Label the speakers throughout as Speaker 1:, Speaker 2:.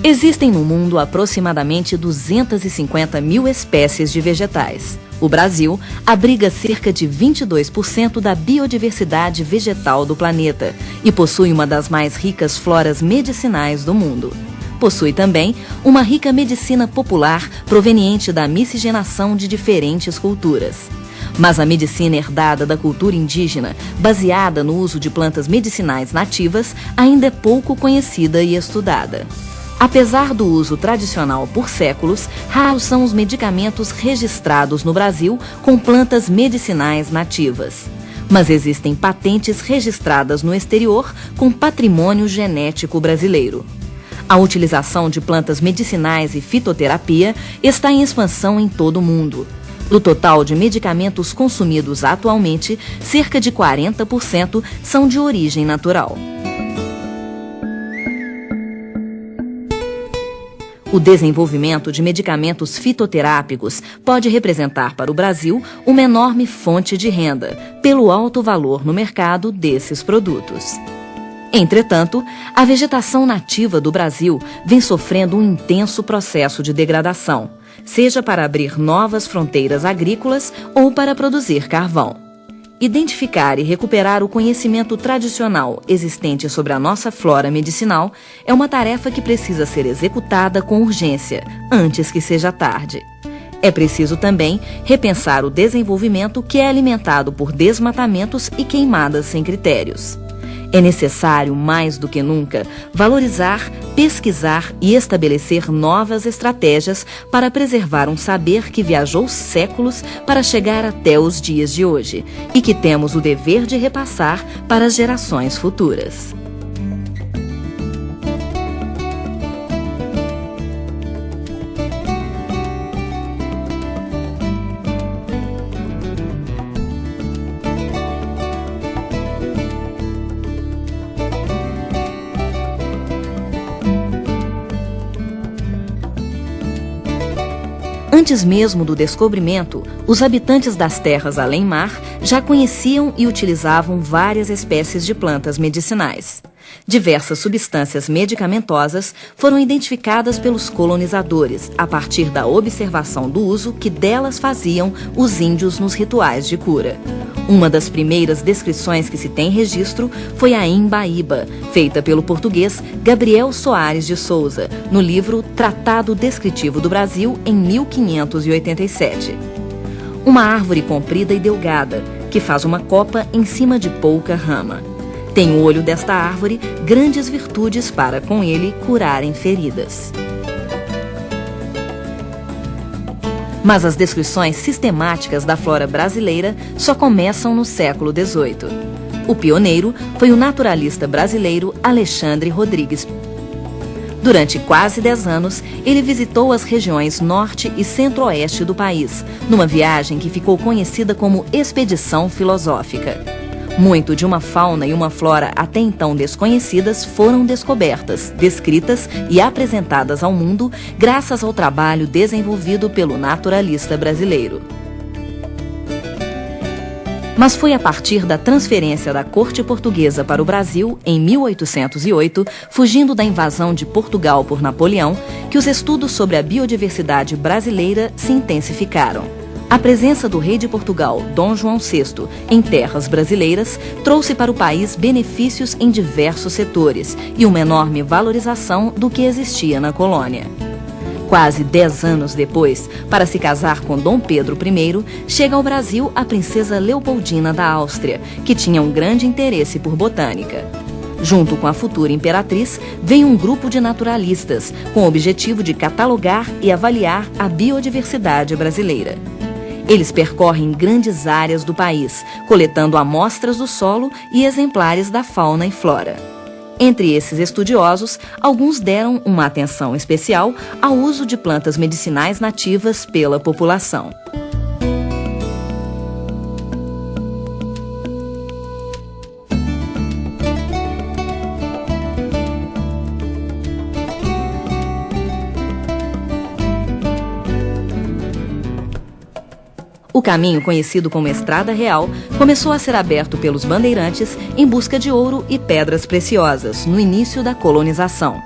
Speaker 1: Existem no mundo aproximadamente 250 mil espécies de vegetais. O Brasil abriga cerca de 22% da biodiversidade vegetal do planeta e possui uma das mais ricas floras medicinais do mundo. Possui também uma rica medicina popular proveniente da miscigenação de diferentes culturas. Mas a medicina herdada da cultura indígena, baseada no uso de plantas medicinais nativas, ainda é pouco conhecida e estudada. Apesar do uso tradicional por séculos, raros são os medicamentos registrados no Brasil com plantas medicinais nativas. Mas existem patentes registradas no exterior com patrimônio genético brasileiro. A utilização de plantas medicinais e fitoterapia está em expansão em todo o mundo. Do total de medicamentos consumidos atualmente, cerca de 40% são de origem natural. O desenvolvimento de medicamentos fitoterápicos pode representar para o Brasil uma enorme fonte de renda, pelo alto valor no mercado desses produtos. Entretanto, a vegetação nativa do Brasil vem sofrendo um intenso processo de degradação, seja para abrir novas fronteiras agrícolas ou para produzir carvão. Identificar e recuperar o conhecimento tradicional existente sobre a nossa flora medicinal é uma tarefa que precisa ser executada com urgência, antes que seja tarde. É preciso também repensar o desenvolvimento que é alimentado por desmatamentos e queimadas sem critérios. É necessário, mais do que nunca, valorizar, pesquisar e estabelecer novas estratégias para preservar um saber que viajou séculos para chegar até os dias de hoje e que temos o dever de repassar para as gerações futuras. Antes mesmo do descobrimento, os habitantes das terras além-mar já conheciam e utilizavam várias espécies de plantas medicinais. Diversas substâncias medicamentosas foram identificadas pelos colonizadores a partir da observação do uso que delas faziam os índios nos rituais de cura. Uma das primeiras descrições que se tem registro foi a Imbaíba, feita pelo português Gabriel Soares de Souza, no livro Tratado Descritivo do Brasil, em 1587. Uma árvore comprida e delgada, que faz uma copa em cima de pouca rama. Tem o olho desta árvore grandes virtudes para, com ele, curarem feridas. Mas as descrições sistemáticas da flora brasileira só começam no século XVIII. O pioneiro foi o naturalista brasileiro Alexandre Rodrigues. Durante quase 10 anos, ele visitou as regiões norte e centro-oeste do país, numa viagem que ficou conhecida como Expedição Filosófica. Muito de uma fauna e uma flora até então desconhecidas foram descobertas, descritas e apresentadas ao mundo graças ao trabalho desenvolvido pelo naturalista brasileiro. Mas foi a partir da transferência da corte portuguesa para o Brasil, em 1808, fugindo da invasão de Portugal por Napoleão, que os estudos sobre a biodiversidade brasileira se intensificaram. A presença do rei de Portugal, Dom João VI, em terras brasileiras trouxe para o país benefícios em diversos setores e uma enorme valorização do que existia na colônia. Quase 10 anos depois, para se casar com Dom Pedro I, chega ao Brasil a princesa Leopoldina da Áustria, que tinha um grande interesse por botânica. Junto com a futura imperatriz, vem um grupo de naturalistas, com o objetivo de catalogar e avaliar a biodiversidade brasileira. Eles percorrem grandes áreas do país, coletando amostras do solo e exemplares da fauna e flora. Entre esses estudiosos, alguns deram uma atenção especial ao uso de plantas medicinais nativas pela população. O caminho, conhecido como Estrada Real, começou a ser aberto pelos bandeirantes em busca de ouro e pedras preciosas, no início da colonização.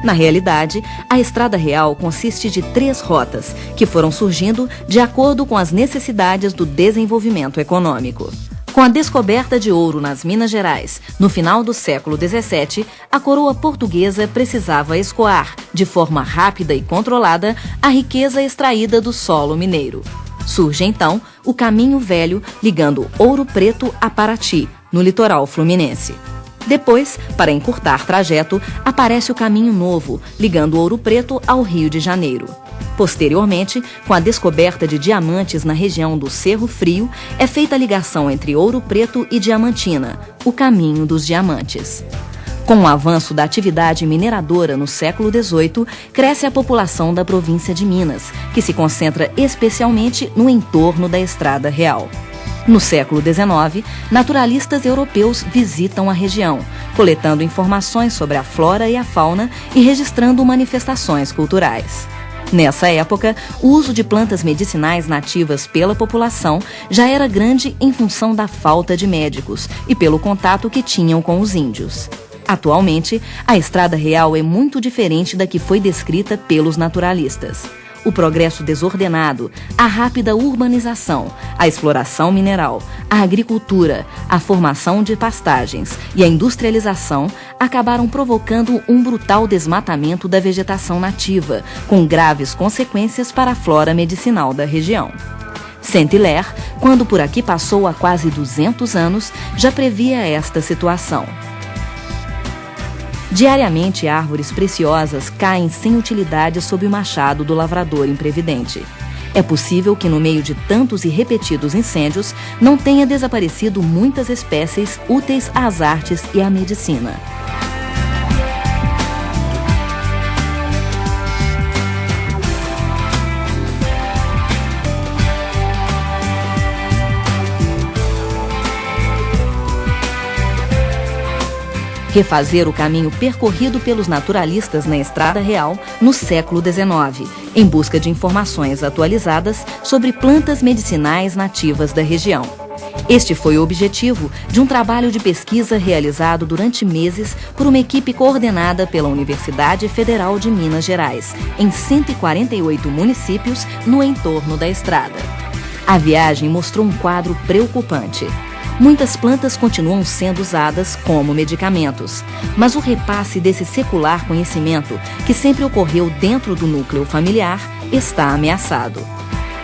Speaker 1: Na realidade, a Estrada Real consiste de 3 rotas, que foram surgindo de acordo com as necessidades do desenvolvimento econômico. Com a descoberta de ouro nas Minas Gerais, no final do século XVII, a coroa portuguesa precisava escoar, de forma rápida e controlada, a riqueza extraída do solo mineiro. Surge, então, o Caminho Velho, ligando Ouro Preto a Paraty, no litoral fluminense. Depois, para encurtar trajeto, aparece o Caminho Novo, ligando Ouro Preto ao Rio de Janeiro. Posteriormente, com a descoberta de diamantes na região do Cerro Frio, é feita a ligação entre Ouro Preto e Diamantina, o Caminho dos Diamantes. Com o avanço da atividade mineradora no século XVIII, cresce a população da província de Minas, que se concentra especialmente no entorno da Estrada Real. No século XIX, naturalistas europeus visitam a região, coletando informações sobre a flora e a fauna e registrando manifestações culturais. Nessa época, o uso de plantas medicinais nativas pela população já era grande em função da falta de médicos e pelo contato que tinham com os índios. Atualmente, a Estrada Real é muito diferente da que foi descrita pelos naturalistas. O progresso desordenado, a rápida urbanização, a exploração mineral, a agricultura, a formação de pastagens e a industrialização acabaram provocando um brutal desmatamento da vegetação nativa, com graves consequências para a flora medicinal da região. Saint-Hilaire, quando por aqui passou há quase 200 anos, já previa esta situação. Diariamente, árvores preciosas caem sem utilidade sob o machado do lavrador imprevidente. É possível que, no meio de tantos e repetidos incêndios, não tenha desaparecido muitas espécies úteis às artes e à medicina. Refazer o caminho percorrido pelos naturalistas na Estrada Real no século XIX, em busca de informações atualizadas sobre plantas medicinais nativas da região. Este foi o objetivo de um trabalho de pesquisa realizado durante meses por uma equipe coordenada pela Universidade Federal de Minas Gerais, em 148 municípios no entorno da estrada. A viagem mostrou um quadro preocupante. Muitas plantas continuam sendo usadas como medicamentos, mas o repasse desse secular conhecimento, que sempre ocorreu dentro do núcleo familiar, está ameaçado.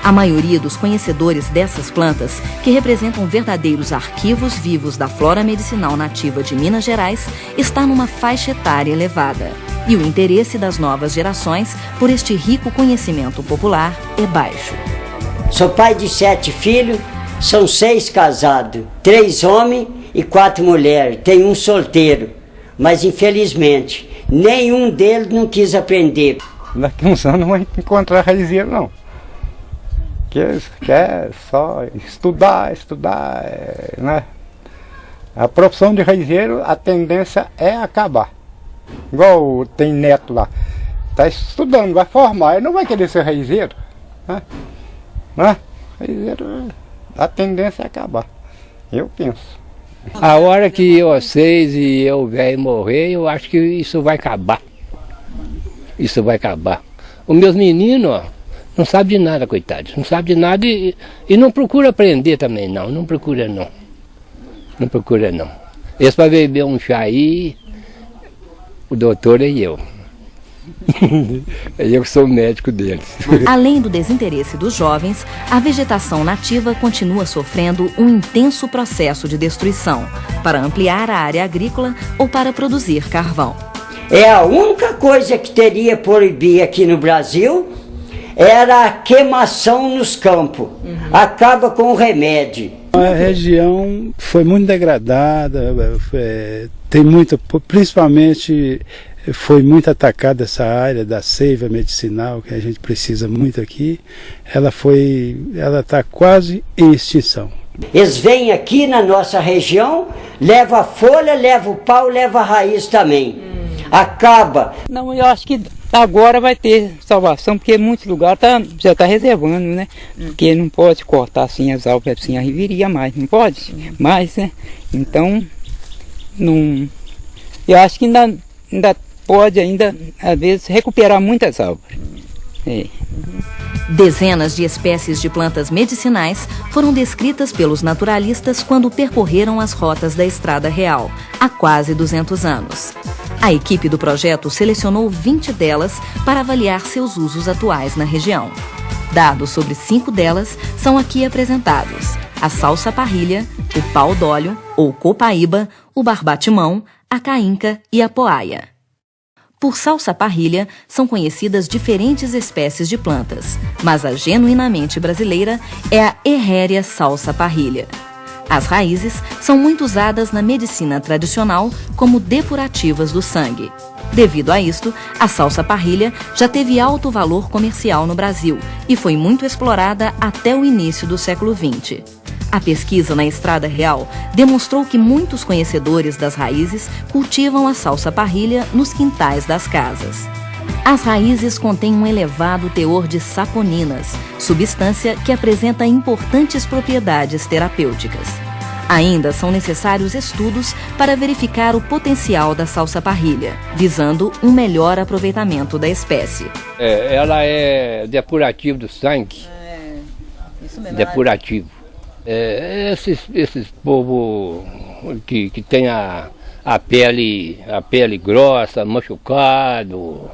Speaker 1: A maioria dos conhecedores dessas plantas, que representam verdadeiros arquivos vivos da flora medicinal nativa de Minas Gerais, está numa faixa etária elevada. E o interesse das novas gerações por este rico conhecimento popular é baixo.
Speaker 2: Sou pai de 7 filhos. São 6 casados, 3 homens e 4 mulheres. Tem um solteiro, mas infelizmente nenhum deles não quis aprender.
Speaker 3: Daqui a uns anos não vai encontrar raizeiro, não. Quer só estudar, né? A profissão de raizeiro, a tendência é acabar. Igual tem neto lá, está estudando, vai formar, ele não vai querer ser raizeiro, né? Raizeiro... A tendência é acabar, eu penso.
Speaker 4: A hora que vocês e eu velho morrer, eu acho que isso vai acabar. Isso vai acabar. Os meus meninos, ó, não sabem de nada, coitados. Não sabem de nada e não procura aprender também, não. Não procura, não. Não procura, não. Eles para beber um chá aí, o doutor é eu. Eu sou o médico deles.
Speaker 1: Além do desinteresse dos jovens, a vegetação nativa continua sofrendo um intenso processo de destruição para ampliar a área agrícola ou para produzir carvão.
Speaker 2: É a única coisa que teria proibir aqui no Brasil era a queimação nos campos. Acaba com o remédio.
Speaker 5: A região foi muito degradada, tem muita, principalmente foi muito atacada essa área da seiva medicinal que a gente precisa muito aqui. Ela está quase em extinção.
Speaker 2: Eles vêm aqui na nossa região, leva a folha, leva o pau, leva a raiz também. Acaba.
Speaker 6: Não, eu acho que agora vai ter salvação, porque muitos lugares já está reservando, né? Porque não pode cortar assim as árvores, assim, aí viria mais, não pode? Mais, né? Então, não, eu acho que ainda pode ainda, às vezes, recuperar muitas árvores. É.
Speaker 1: Dezenas de espécies de plantas medicinais foram descritas pelos naturalistas quando percorreram as rotas da Estrada Real, há quase 200 anos. A equipe do projeto selecionou 20 delas para avaliar seus usos atuais na região. Dados sobre 5 delas são aqui apresentados: a salsa-parrilha, o pau-d'óleo, ou copaíba, o barbatimão, a caínca e a poaia. Por salsa-parrilha, são conhecidas diferentes espécies de plantas, mas a genuinamente brasileira é a Herreria salsa-parrilha. As raízes são muito usadas na medicina tradicional como depurativas do sangue. Devido a isto, a salsa-parrilha já teve alto valor comercial no Brasil e foi muito explorada até o início do século XX. A pesquisa na Estrada Real demonstrou que muitos conhecedores das raízes cultivam a salsa-parrilha nos quintais das casas. As raízes contêm um elevado teor de saponinas, substância que apresenta importantes propriedades terapêuticas. Ainda são necessários estudos para verificar o potencial da salsa-parrilha, visando um melhor aproveitamento da espécie.
Speaker 4: Ela é depurativa do sangue.
Speaker 1: Isso mesmo.
Speaker 4: Depurativo. Esses povo que tem a pele grossa, machucado.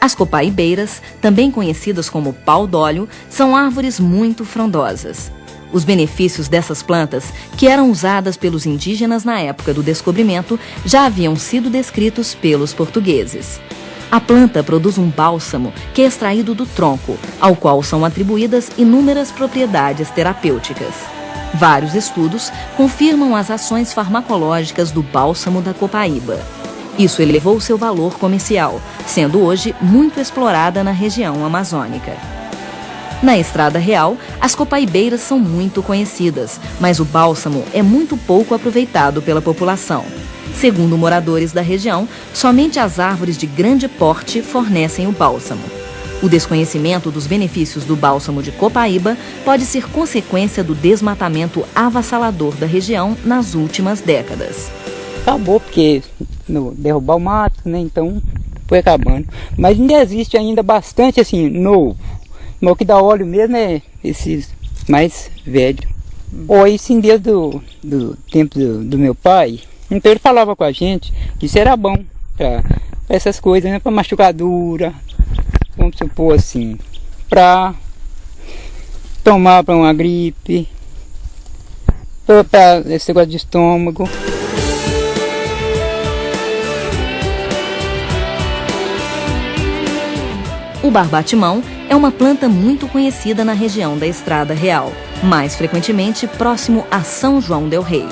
Speaker 1: As copaibeiras, também conhecidas como pau-d'óleo, são árvores muito frondosas. Os benefícios dessas plantas, que eram usadas pelos indígenas na época do descobrimento, já haviam sido descritos pelos portugueses. A planta produz um bálsamo que é extraído do tronco, ao qual são atribuídas inúmeras propriedades terapêuticas. Vários estudos confirmam as ações farmacológicas do bálsamo da copaíba. Isso elevou seu valor comercial, sendo hoje muito explorada na região amazônica. Na Estrada Real, as copaibeiras são muito conhecidas, mas o bálsamo é muito pouco aproveitado pela população. Segundo moradores da região, somente as árvores de grande porte fornecem o bálsamo. O desconhecimento dos benefícios do bálsamo de copaíba pode ser consequência do desmatamento avassalador da região nas últimas décadas.
Speaker 6: Acabou porque derrubar o mato, né? Então foi acabando. Mas ainda existe ainda bastante assim, novo. O que dá óleo mesmo é esses mais velhos. Ou isso desde do tempo do meu pai. Então ele falava com a gente que isso era bom para essas coisas, né? Para machucadura, vamos supor assim, para tomar para uma gripe, para esse negócio de estômago.
Speaker 1: O barbatimão é uma planta muito conhecida na região da Estrada Real, mais frequentemente próximo a São João del Rei.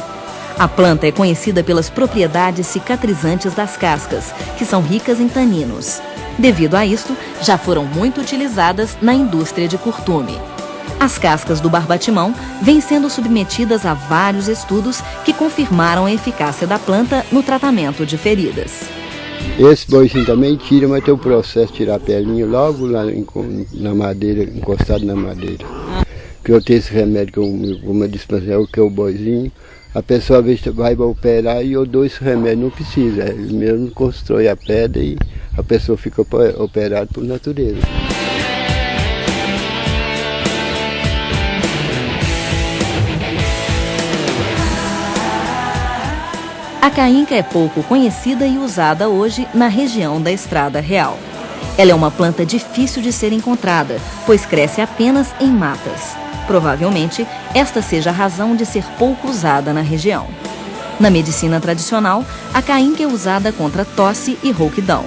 Speaker 1: A planta é conhecida pelas propriedades cicatrizantes das cascas, que são ricas em taninos. Devido a isto, já foram muito utilizadas na indústria de curtume. As cascas do barbatimão vêm sendo submetidas a vários estudos que confirmaram a eficácia da planta no tratamento de feridas.
Speaker 7: Esse boizinho também tira, mas tem o processo de tirar a pelinha logo lá na madeira, encostado na madeira. Que eu tenho esse remédio que uma dispensa, que é o boizinho. A pessoa às vezes vai operar e eu dou esse remédio, não precisa. Ele mesmo constrói a pedra e a pessoa fica operada por natureza.
Speaker 1: A caínca é pouco conhecida e usada hoje na região da Estrada Real. Ela é uma planta difícil de ser encontrada, pois cresce apenas em matas. Provavelmente, esta seja a razão de ser pouco usada na região. Na medicina tradicional, a caínca é usada contra tosse e rouquidão.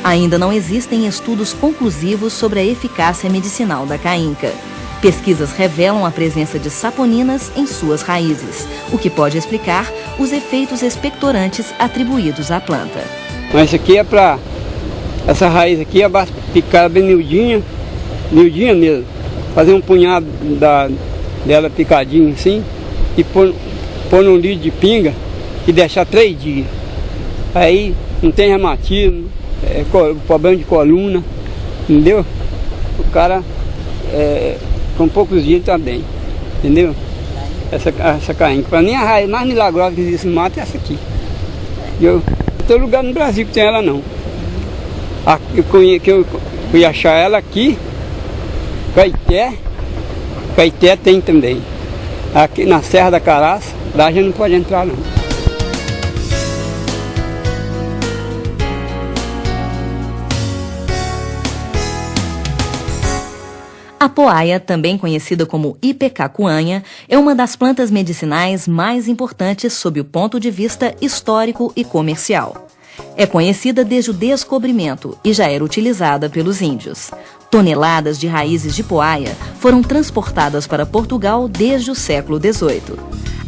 Speaker 1: Ainda não existem estudos conclusivos sobre a eficácia medicinal da caínca. Pesquisas revelam a presença de saponinas em suas raízes, o que pode explicar os efeitos expectorantes atribuídos à planta.
Speaker 8: Mas isso aqui é para... Essa raiz aqui é para picar bem miudinha mesmo. Fazer um punhado dela picadinha assim e pôr num litro de pinga e deixar 3 dias. Aí não tem reumatismo, problema de coluna, entendeu? O cara Com poucos dias está bem. Entendeu? Essa cainha. Para mim a raiz mais milagrosa que existe no mato é essa aqui. Eu não tem lugar no Brasil que tem ela não. Que eu fui achar ela aqui, Caeté tem também. Aqui na Serra da Caraça, lá a gente não pode entrar não.
Speaker 1: A poaia, também conhecida como ipecacuanha, é uma das plantas medicinais mais importantes sob o ponto de vista histórico e comercial. É conhecida desde o descobrimento e já era utilizada pelos índios. Toneladas de raízes de poaia foram transportadas para Portugal desde o século XVIII.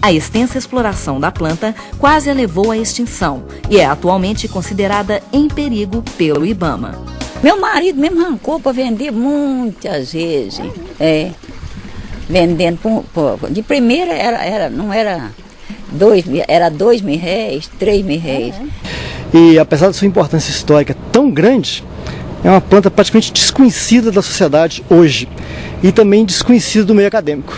Speaker 1: A extensa exploração da planta quase a levou à extinção e é atualmente considerada em perigo pelo IBAMA.
Speaker 9: Meu marido mesmo arrancou para vender muitas vezes. Vendendo de primeira não era 2 mil, era 2 mil réis, 3 mil réis.
Speaker 10: E apesar da sua importância histórica tão grande, é uma planta praticamente desconhecida da sociedade hoje e também desconhecida do meio acadêmico.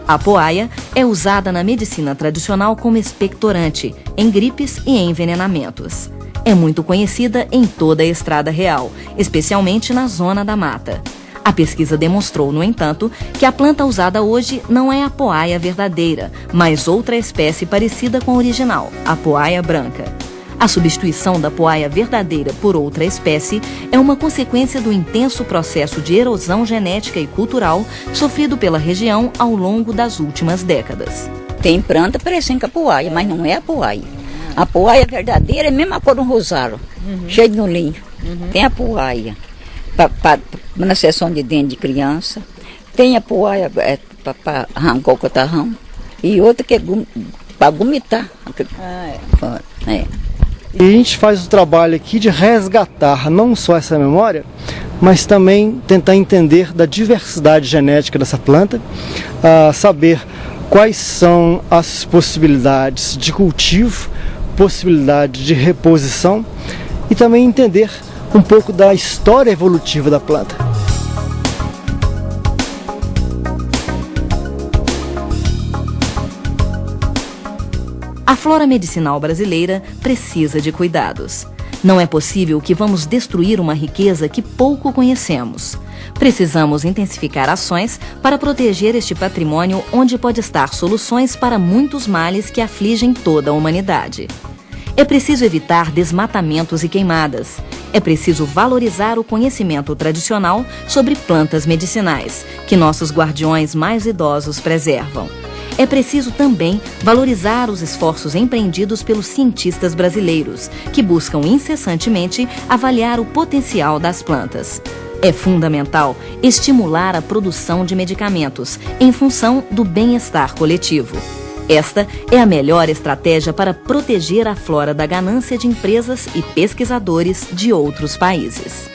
Speaker 1: A poaia é usada na medicina tradicional como expectorante, em gripes e envenenamentos. É muito conhecida em toda a Estrada Real, especialmente na zona da mata. A pesquisa demonstrou, no entanto, que a planta usada hoje não é a poaia verdadeira, mas outra espécie parecida com a original, a poaia branca. A substituição da poaia verdadeira por outra espécie é uma consequência do intenso processo de erosão genética e cultural sofrido pela região ao longo das últimas décadas.
Speaker 9: Tem planta parecendo com a poaia, mas não é a poaia. A poaia verdadeira é a mesma cor do rosário, cheio de nolinho. Tem a poaia na seção de dente de criança, tem a poaia para arrancar o catarrão e outra que é para gomitar.
Speaker 10: E a gente faz o trabalho aqui de resgatar não só essa memória, mas também tentar entender da diversidade genética dessa planta, saber quais são as possibilidades de cultivo, possibilidade de reposição e também entender um pouco da história evolutiva da planta.
Speaker 1: A flora medicinal brasileira precisa de cuidados. Não é possível que vamos destruir uma riqueza que pouco conhecemos. Precisamos intensificar ações para proteger este patrimônio onde pode estar soluções para muitos males que afligem toda a humanidade. É preciso evitar desmatamentos e queimadas. É preciso valorizar o conhecimento tradicional sobre plantas medicinais, que nossos guardiões mais idosos preservam. É preciso também valorizar os esforços empreendidos pelos cientistas brasileiros, que buscam incessantemente avaliar o potencial das plantas. É fundamental estimular a produção de medicamentos em função do bem-estar coletivo. Esta é a melhor estratégia para proteger a flora da ganância de empresas e pesquisadores de outros países.